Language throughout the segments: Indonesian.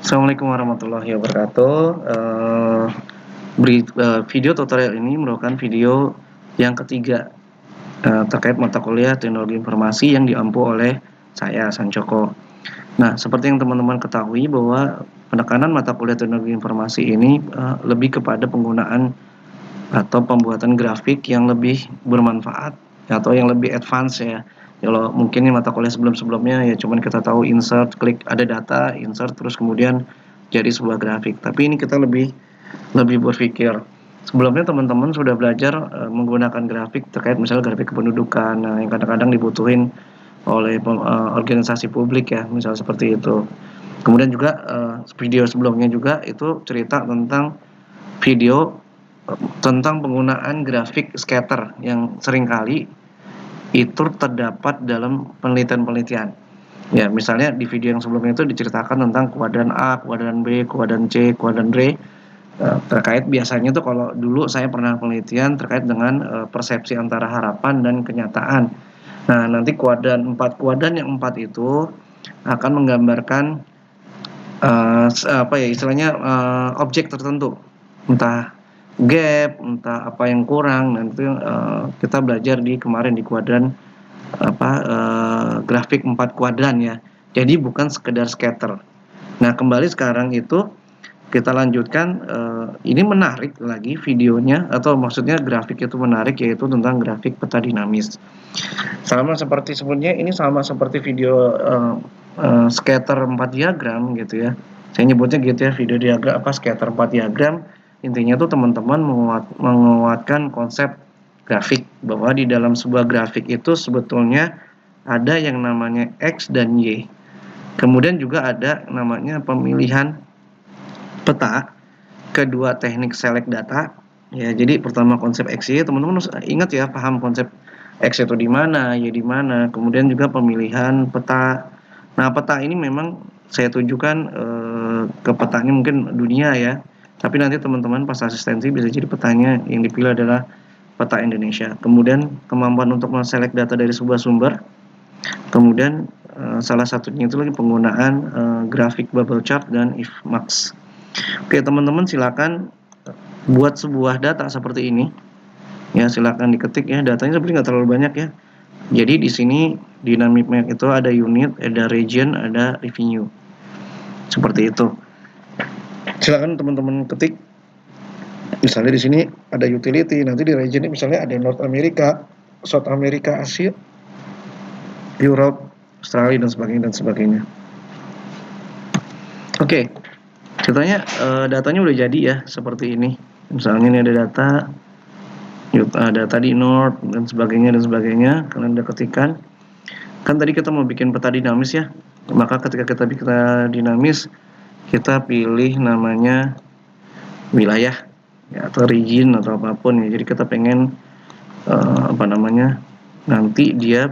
Assalamualaikum warahmatullahi wabarakatuh. Video tutorial ini merupakan video yang ketiga terkait mata kuliah Teknologi Informasi yang diampu oleh saya, Sancoko. Nah, seperti yang teman-teman ketahui bahwa penekanan mata kuliah Teknologi Informasi ini lebih kepada penggunaan atau pembuatan grafik yang lebih bermanfaat atau yang lebih advance ya. Kalau mungkin mata kuliah sebelum-sebelumnya ya cuman kita tahu insert, klik ada data, insert terus kemudian jadi sebuah grafik. Tapi ini kita lebih berpikir. Sebelumnya teman-teman sudah belajar menggunakan grafik terkait misalnya grafik kependudukan, yang kadang-kadang dibutuhin oleh organisasi publik ya, misalnya seperti itu. Kemudian juga video sebelumnya juga itu cerita tentang video tentang penggunaan grafik scatter yang seringkali itu terdapat dalam penelitian-penelitian. Ya, misalnya di video yang sebelumnya itu diceritakan tentang kuadran A, kuadran B, kuadran C, kuadran D. Terkait biasanya tuh kalau dulu saya pernah penelitian terkait dengan persepsi antara harapan dan kenyataan. Nah, nanti kuadran yang 4 itu akan menggambarkan apa ya istilahnya objek tertentu, entah gap, entah apa yang kurang. Nanti kita belajar di kemarin di kuadran grafik 4 kuadran ya. Jadi bukan sekedar scatter. Nah, kembali sekarang itu kita lanjutkan, ini menarik lagi videonya atau maksudnya grafik itu menarik yaitu tentang grafik peta dinamis. Sama seperti sebelumnya ini sama seperti video scatter 4 diagram gitu ya. Saya nyebutnya gitu ya, video diagram scatter 4 diagram. Intinya tuh teman-teman menguatkan konsep grafik bahwa di dalam sebuah grafik itu sebetulnya ada yang namanya X dan Y. Kemudian juga ada namanya pemilihan peta, kedua teknik select data. Ya, jadi pertama konsep X Y, teman-teman harus ingat ya, paham konsep X itu di mana, Y di mana. Kemudian juga pemilihan peta. Nah, peta ini memang saya tujukan ke petanya mungkin dunia ya. Tapi nanti teman-teman pas asistensi bisa jadi petanya yang dipilih adalah peta Indonesia. Kemudian kemampuan untuk men-select data dari sebuah sumber. Kemudian salah satunya itu lagi penggunaan grafik bubble chart dan if max. Oke, teman-teman silakan buat sebuah data seperti ini. Ya, silakan diketik ya. Datanya sebenarnya nggak terlalu banyak ya. Jadi di sini dynamic map itu ada unit, ada region, ada revenue. Seperti itu. Silakan teman-teman ketik. Misalnya di sini ada utility, nanti di region ini misalnya ada North America, South America, Asia, Europe, Australia dan sebagainya. Oke. Contohnya datanya udah jadi ya seperti ini. Misalnya ini ada data di North dan sebagainya. Kalian udah ketikkan. Kan tadi kita mau bikin peta dinamis ya. Maka ketika kita bikin peta dinamis, kita pilih namanya wilayah ya, atau region atau apapun ya. Jadi kita pengen nanti dia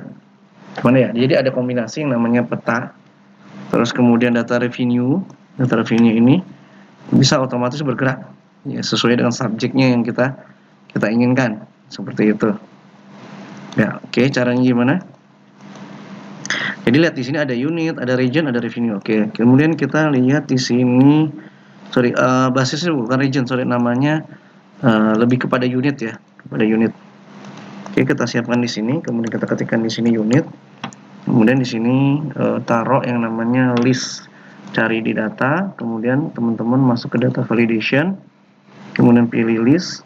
mana ya? Jadi ada kombinasi yang namanya peta. Terus kemudian data revenue ini bisa otomatis bergerak ya sesuai dengan subjeknya yang kita inginkan seperti itu. Ya, oke, caranya gimana? Jadi lihat di sini ada unit, ada region, ada revenue. Oke, kemudian kita lihat di sini, basisnya bukan region, namanya lebih kepada unit ya, kepada unit. Oke, kita siapkan di sini, kemudian kita ketikkan di sini unit. Kemudian di sini taruh yang namanya list, cari di data, kemudian teman-teman masuk ke data validation, kemudian pilih list,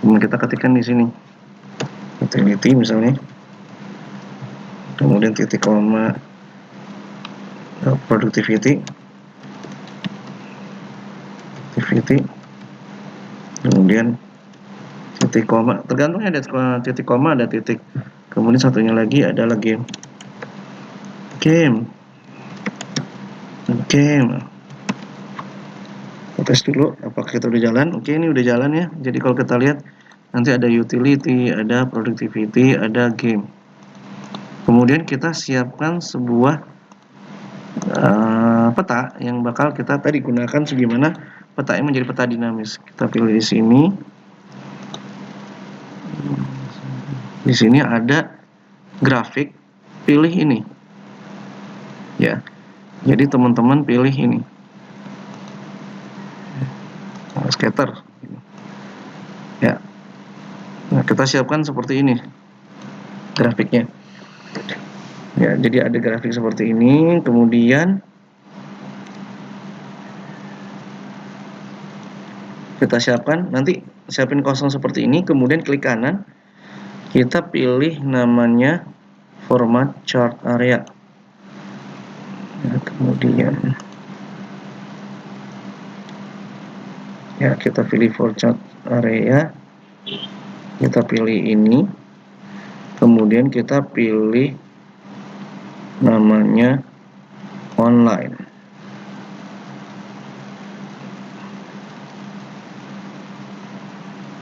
kemudian kita ketikkan di sini utility misalnya, kemudian titik koma productivity, kemudian titik koma, tergantung ada titik koma, ada titik, kemudian satunya lagi adalah game. Tes dulu apakah kita udah jalan. Oke, ini udah jalan ya. Jadi kalau kita lihat nanti ada utility, ada productivity, ada game. Kemudian kita siapkan sebuah peta yang bakal kita tadi gunakan sebagaimana peta ini menjadi peta dinamis. Kita pilih di sini. Di sini ada grafik, pilih ini. Ya. Jadi teman-teman pilih ini, scatter. Ya, nah kita siapkan seperti ini grafiknya. Ya, jadi ada grafik seperti ini, kemudian kita siapkan, nanti siapin kosong seperti ini, kemudian klik kanan, kita pilih namanya format chart area. Ya, kemudian ya kita pilih for chart area, kita pilih ini, kemudian kita pilih namanya online.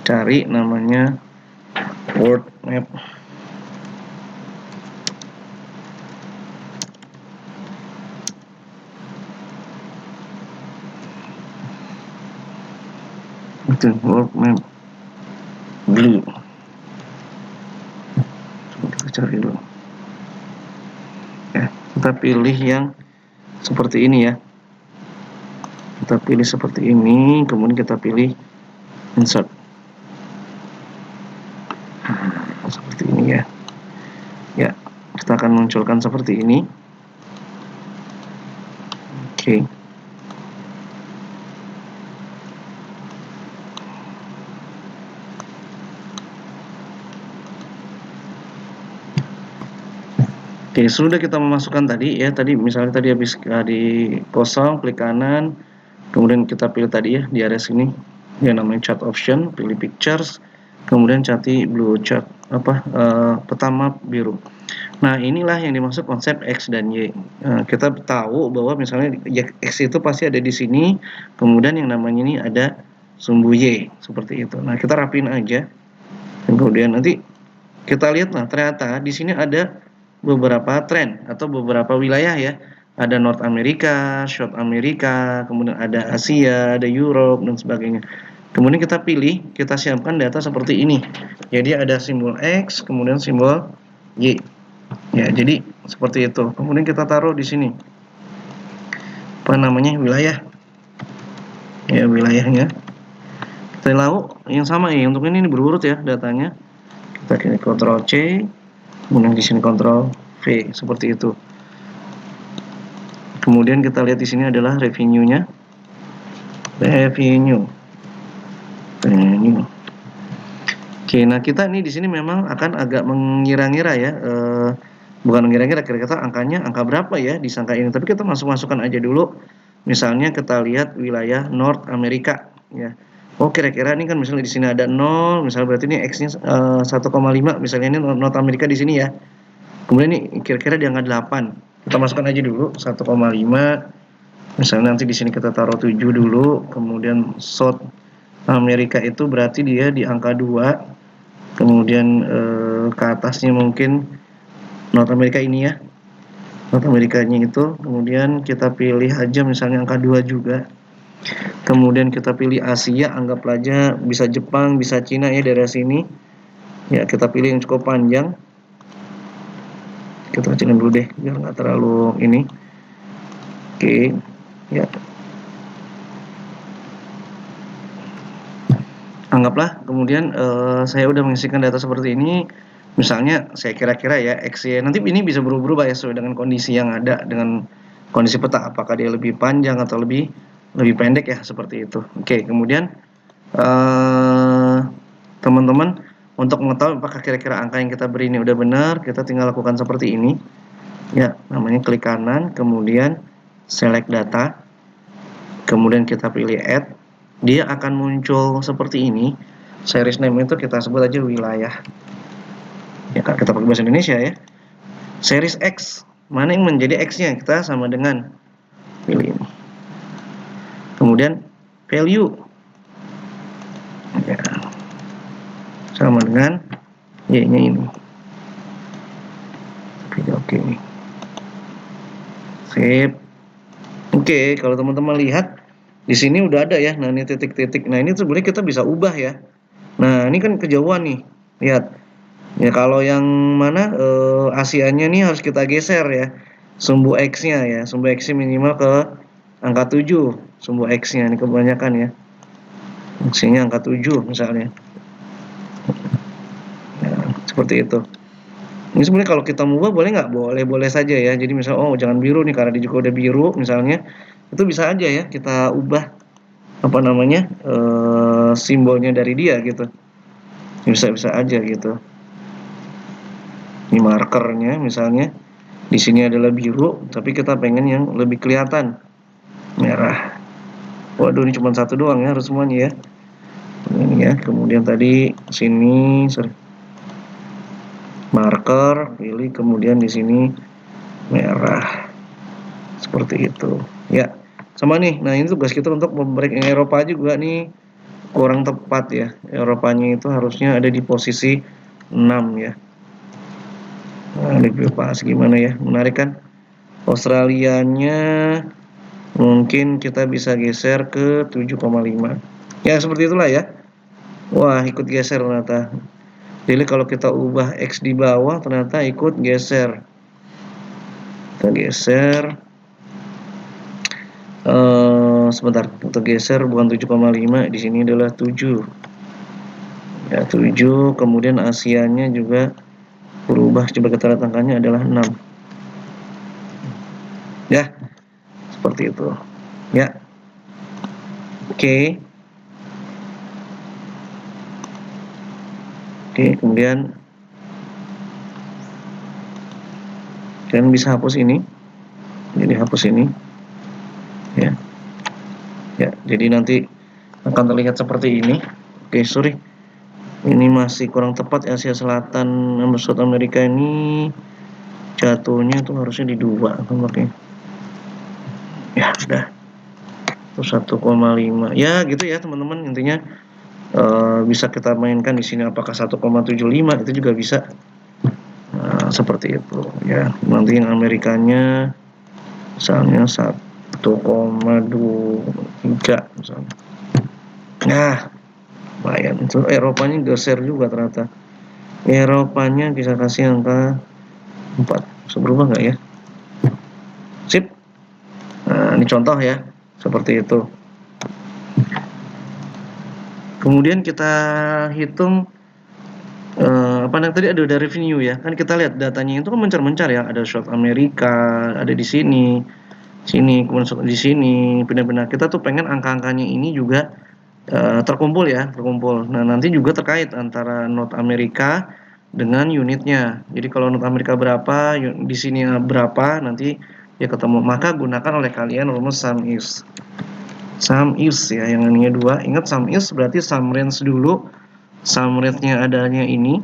Cari namanya world map. Itu world map blue. Kita cari dulu. Ya, kita pilih yang seperti ini ya. Kita pilih seperti ini, kemudian kita pilih insert. Seperti ini ya. Ya, kita akan munculkan seperti ini. Oke. Oke, sudah kita memasukkan tadi ya, tadi misalnya tadi habis di kosong, klik kanan, kemudian kita pilih tadi ya di area sini yang namanya chart option, pilih pictures, kemudian cari blue chart peta map biru. Nah, inilah yang dimaksud konsep X dan Y. Kita tahu bahwa misalnya X itu pasti ada di sini, kemudian yang namanya ini ada sumbu Y seperti itu. Nah, kita rapiin aja, kemudian nanti kita lihat, nah ternyata di sini ada beberapa tren atau beberapa wilayah ya. Ada North America, South America, kemudian ada Asia, ada Europe dan sebagainya. Kemudian kita pilih, kita siapkan data seperti ini. Jadi ada simbol X, kemudian simbol Y. Ya, jadi seperti itu. Kemudian kita taruh di sini. Apa namanya? Wilayah. Ya, wilayahnya. Kita lalu yang sama ya, untuk ini berurut ya datanya. Kita klik Ctrl C, kemudian di sini Ctrl V seperti itu. Kemudian kita lihat di sini adalah revenue-nya. Revenue. Oke, nah kita nih di sini memang akan agak mengira-ngira ya, bukan mengira-ngira, kira-kira angkanya angka berapa ya disangka ini. Tapi kita masukkan aja dulu. Misalnya kita lihat wilayah North Amerika ya. Oh, kira-kira ini kan misalnya di sini ada 0, misalnya berarti ini X-nya 1,5, misalnya ini North Amerika di sini ya. Kemudian ini kira-kira di angka 8. Kita masukkan aja dulu 1,5. Misalnya nanti di sini kita taruh 7 dulu, kemudian South Amerika itu berarti dia di angka 2. Kemudian ke atasnya mungkin North Amerika ini ya. North Amerikanya itu, kemudian kita pilih aja misalnya angka 2 juga. Kemudian kita pilih Asia, anggaplah aja bisa Jepang, bisa Cina ya daerah sini. Ya, kita pilih yang cukup panjang. Kita kecilin dulu deh biar nggak terlalu ini. Oke, ya. Anggaplah kemudian saya udah mengisikan data seperti ini. Misalnya saya kira-kira ya X ya, nanti ini bisa berubah-ubah ya sesuai dengan kondisi yang ada, dengan kondisi peta, apakah dia lebih panjang atau lebih pendek ya, seperti itu. Oke, kemudian teman-teman untuk mengetahui apakah kira-kira angka yang kita beri ini udah benar, kita tinggal lakukan seperti ini ya, namanya klik kanan, kemudian select data, kemudian kita pilih add, dia akan muncul seperti ini. Series name itu kita sebut aja wilayah ya, kita pakai bahasa Indonesia ya. Series X, mana yang menjadi X-nya, kita sama dengan pilih ini. Kemudian value ya, sama dengan Y-nya ini. Oke. Sip. Oke, kalau teman-teman lihat di sini udah ada ya. Nah, ini titik-titik. Nah, ini sebenarnya kita bisa ubah ya. Nah, ini kan kejauhan nih. Lihat. Ya, kalau yang mana Asianya nih harus kita geser ya. sumbu X-nya ya, sumbu X-nya minimal ke angka 7, sumbu X-nya ini kebanyakan ya. X-nya angka 7 misalnya. Nah, seperti itu. Ini sebenarnya kalau kita mengubah boleh nggak? Boleh-boleh saja ya. Jadi misal, oh jangan biru nih karena dia juga udah biru misalnya. Itu bisa aja ya kita ubah apa namanya simbolnya dari dia gitu. Bisa-bisa aja gitu. Ini markernya misalnya. Di sini adalah biru, tapi kita pengen yang lebih kelihatan merah. Waduh, ini cuma satu doang ya, harus semuanya ya. Ini ya, kemudian tadi sini marker, pilih kemudian di sini merah. Seperti itu. Ya. Sama nih. Nah, ini tugas kita untuk membreak yang Eropa juga nih kurang tepat ya. Eropanya itu harusnya ada di posisi 6 ya. Nah, lebih pas gimana ya? Menarik kan? Australianya mungkin kita bisa geser ke 7,5. Ya, seperti itulah ya. Wah, ikut geser ternyata. Jadi kalau kita ubah X di bawah ternyata ikut geser. Kita geser. Sebentar, kita geser bukan 7,5, di sini adalah 7. Ya, 7, kemudian Asianya juga berubah, coba kita lihat angkanya adalah 6. Ya, seperti itu. Ya. Oke. Oke, kemudian kalian bisa hapus ini. Jadi hapus ini. Ya. Ya, jadi nanti akan terlihat seperti ini. Oke, sorry. Ini masih kurang tepat. Asia Selatan South Amerika ini jatuhnya tuh harusnya di 2 tampaknya. Ya, sudah. Itu 1,5. Ya, gitu ya, teman-teman. Intinya bisa kita mainkan di sini apakah 1,75 itu juga bisa. Nah, seperti itu ya. Nanti yang Amerikanya misalnya 1,23 misalnya. Nah, lumayan. Itu Eropanya geser juga ternyata. Eropanya bisa kasih angka 4. Bisa berubah nggak ya? Sip. Nah, ini contoh ya. Seperti itu. Kemudian kita hitung apa namanya tadi ada revenue ya. Kan kita lihat datanya itu kan mencar-mencar ya. Ada South Amerika, ada di sini, kemudian di sini, pindah-pindah. Kita tuh pengen angka-angkanya ini juga terkumpul ya, terkumpul. Nah, nanti juga terkait antara North Amerika dengan unitnya. Jadi kalau North Amerika berapa, di sini berapa, nanti ya ketemu. Maka gunakan oleh kalian rumus sum is. Sum is ya, yang ininya 2. Ingat sum is berarti sum range dulu. Sum rate-nya adanya ini.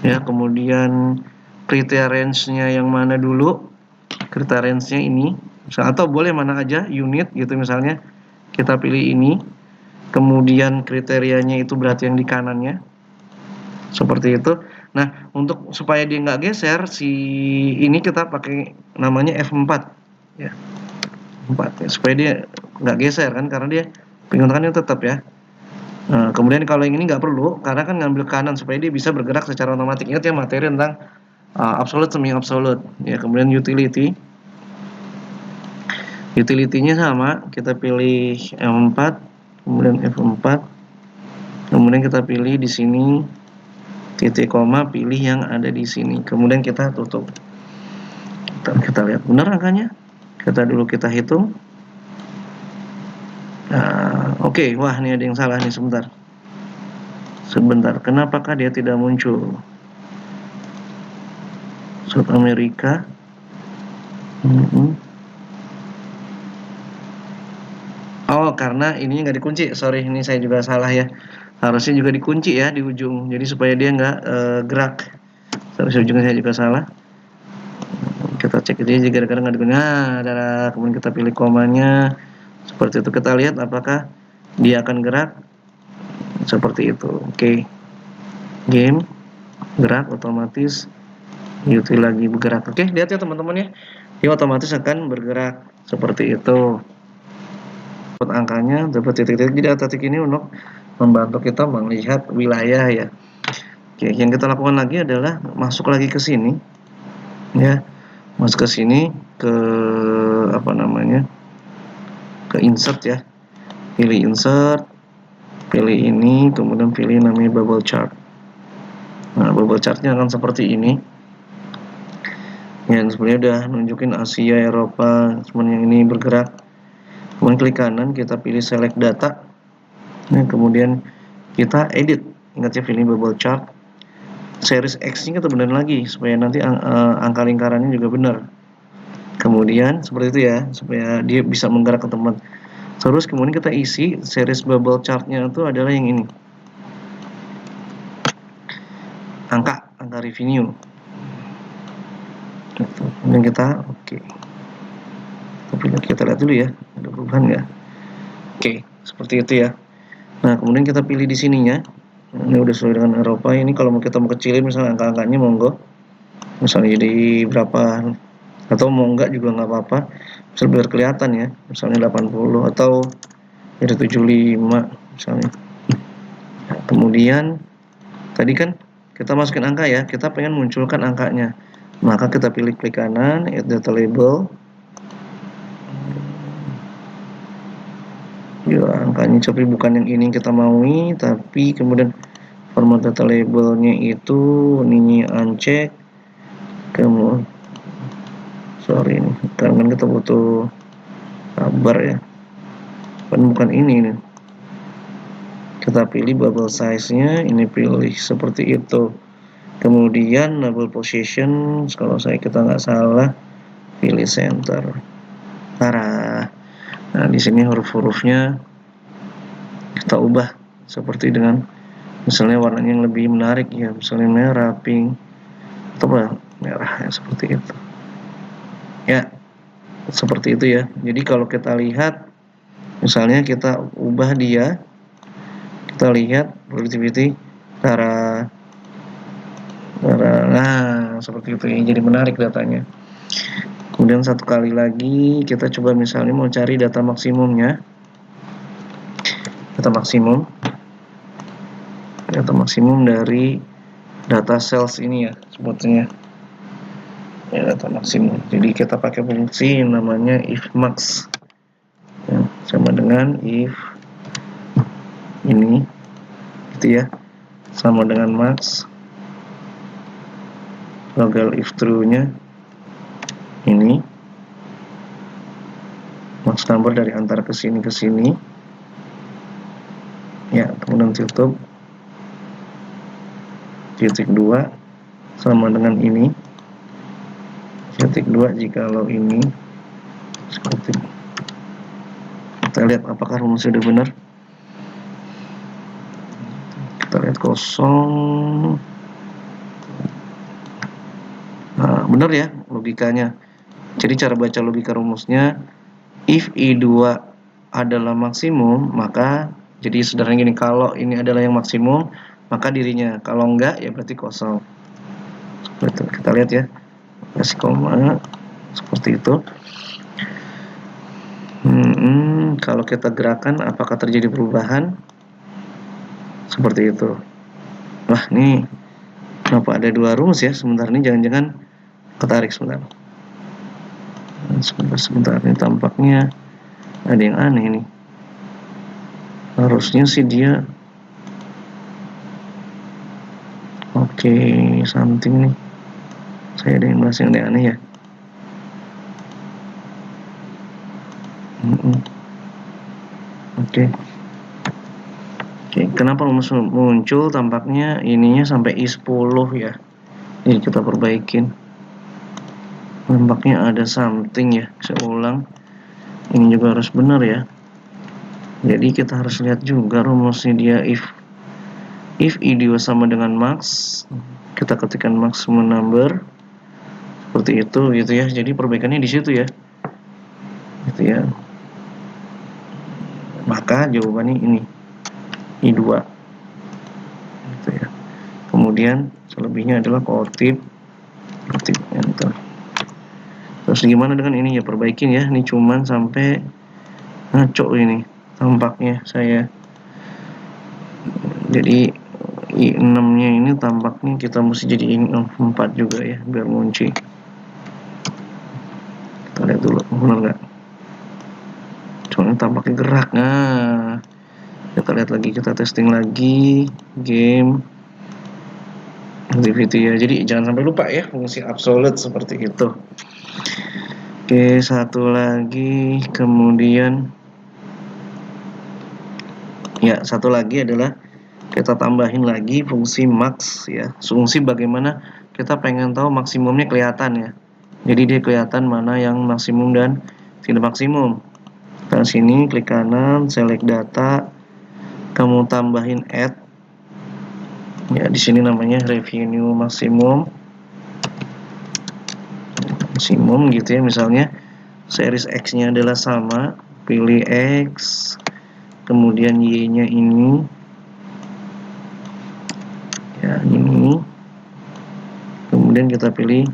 Ya, kemudian kriteria range-nya yang mana dulu? Kriteria range-nya ini. Atau boleh mana aja unit gitu misalnya. Kita pilih ini. Kemudian kriterianya itu berarti yang di kanannya. Seperti itu. Nah, untuk supaya dia nggak geser, si ini kita pakai namanya F4. Ya. 4 ya, supaya dia nggak geser kan, karena dia penggunanya tetap ya. Nah, kemudian kalau yang ini nggak perlu, karena kan ngambil kanan supaya dia bisa bergerak secara otomatis. Ingat ya materi tentang absolute semi absolute. Ya, kemudian utility. Utility-nya sama, kita pilih F4, kemudian F4. Kemudian kita pilih di sini titik koma, pilih yang ada di sini. Kemudian kita tutup. Kita lihat benar angkanya. Kita hitung. Nah, oke. Wah, ini ada yang salah nih, sebentar. Kenapakah dia tidak muncul? South Amerika. Oh, karena ininya nggak dikunci. Sorry, ini saya juga salah ya. Harusnya juga dikunci ya di ujung. Jadi supaya dia nggak gerak. Seharusnya ujungnya saya juga salah. Kita cek ini gara-gara nggak dikunci. Nah, ada. Kemudian kita pilih komanya. Seperti itu, kita lihat apakah dia akan gerak. Seperti itu. Oke. Game gerak otomatis. Util lagi bergerak. Oke, lihat ya teman-teman ya. Dia otomatis akan bergerak seperti itu. Angkanya dapat titik-titik. Jadi titik ini untuk membantu kita melihat wilayah ya. Oke, yang kita lakukan lagi adalah masuk lagi ke sini ya. Masuk ke sini, ke apa namanya, ke insert ya, pilih insert, pilih ini, kemudian pilih namanya bubble chart. Nah, bubble chartnya akan seperti ini. Yang sebenarnya udah nunjukin Asia, Eropa, cuman yang ini bergerak. Kemudian klik kanan, kita pilih select data. Nah, kemudian kita edit. Ingat ya, pilih bubble chart. Series X-nya kita benerin lagi supaya nanti angka lingkarannya juga benar. Kemudian seperti itu ya, supaya dia bisa menggerak ke tempat. Terus kemudian kita isi series bubble chart-nya itu adalah yang ini. Angka revenue. Gitu. Kemudian kita oke. Tapi kita lihat dulu ya, ada perubahan nggak? Oke, seperti itu ya. Nah, kemudian kita pilih di sininya. Ini udah sesuai dengan Eropa. Ini kalau kita mau kecilin misalnya angka-angkanya monggo. Misalnya jadi berapa, atau mau enggak juga nggak apa-apa. Bisa biar kelihatan ya. Misalnya 80 atau jadi 75 misalnya. Nah, kemudian tadi kan kita masukin angka ya, kita pengen munculkan angkanya. Maka kita pilih klik kanan, add data label. Ya, angkanya tapi bukan yang ini yang kita maui, tapi kemudian format data labelnya itu ini uncheck. Kemudian sorry ini karena kita butuh kabar ya, bukan ini nih. Kita pilih bubble size-nya, ini pilih seperti itu. Kemudian label position, kalau kita nggak salah, pilih center. Nah, di sini huruf-hurufnya kita ubah seperti dengan misalnya warnanya yang lebih menarik ya, misalnya merah, pink, atau merah ya, seperti itu. Ya, seperti itu ya. Jadi kalau kita lihat, misalnya kita ubah dia, kita lihat productivity cara nah seperti itu ya, jadi menarik datanya. Kemudian satu kali lagi kita coba misalnya mau cari data maksimumnya, data maksimum dari data sales ini ya sebutnya ya, data maksimum. Jadi kita pakai fungsi yang namanya if max ya, sama dengan if ini gitu ya, sama dengan max logal if true nya ini max number dari antara ke sini ya, kemudian tutup titik 2 sama dengan ini titik 2 jikalau ini seperti ini. Kita lihat apakah rumusnya sudah benar. Kita lihat kosong. Nah, benar ya logikanya. Jadi cara baca logika rumusnya, if I2 adalah maksimum, maka jadi sederhana gini, kalau ini adalah yang maksimum, maka dirinya. Kalau enggak, ya berarti kosong. Seperti itu. Kita lihat ya, kasih koma, seperti itu. Kalau kita gerakan, apakah terjadi perubahan? Seperti itu. Wah, ini kenapa ada dua rumus ya? Sebentar ini jangan-jangan ketarik sebentar. Sebentar ini tampaknya ada yang aneh ini. Harusnya sih dia oke, something nih. Saya ada yang merasa yang aneh ya. Oke. Kenapa rumus muncul tampaknya ininya sampai I10 ya. Jadi kita perbaikin. Tampaknya ada something ya. Saya ulang. Ini juga harus benar ya. Jadi kita harus lihat juga rumusnya dia if I2 sama dengan max, kita ketikkan maximum number seperti itu gitu ya. Jadi perbaikannya di situ ya. Gitu ya. Maka jawabannya ini I2 gitu ya. Kemudian selebihnya adalah ketik enter. Terus gimana dengan ini ya, perbaikin ya. Ini cuman sampai ngaco ini tampaknya saya. Jadi I6 nya ini tampaknya kita mesti jadi I4 juga ya biar ngunci. benar nggak? Cuman tampaknya gerak. Nah, kita lihat lagi, kita testing lagi game activity ya. Jadi jangan sampai lupa ya fungsi absolute seperti itu. Oke, satu lagi, kemudian ya satu lagi adalah kita tambahin lagi fungsi max ya. Fungsi bagaimana kita pengen tahu maksimumnya kelihatan ya. Jadi dia kelihatan mana yang maksimum dan tidak maksimum. Ke sini klik kanan, select data, kamu tambahin add. Ya di sini namanya revenue maksimum gitu ya, misalnya series X-nya adalah sama, pilih X, kemudian Y-nya ini, ya ini, kemudian kita pilih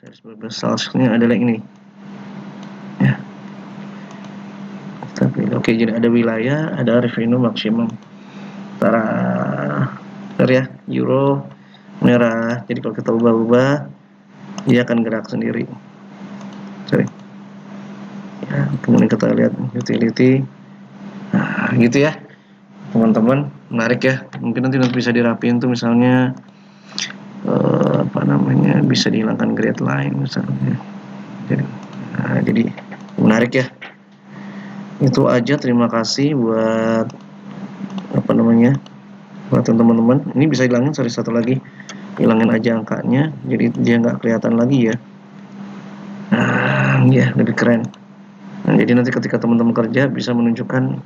series salesnya adalah ini, ya. Kita pilih, oke, jadi ada wilayah, ada revenue maksimum. Bentar ya, euro merah. Jadi kalau kita ubah-ubah, dia akan gerak sendiri. Sorry. Ya, kemudian kita lihat utility. Nah, gitu ya, teman-teman, menarik ya. Mungkin nanti bisa dirapiin tuh, misalnya bisa dihilangkan grid line misalnya. Jadi menarik ya. Itu aja, terima kasih buat buat teman-teman. Ini bisa hilangin, sorry, satu lagi, hilangin aja angkanya, jadi dia nggak kelihatan lagi ya. Ya lebih keren. Nah, jadi nanti ketika teman-teman kerja bisa menunjukkan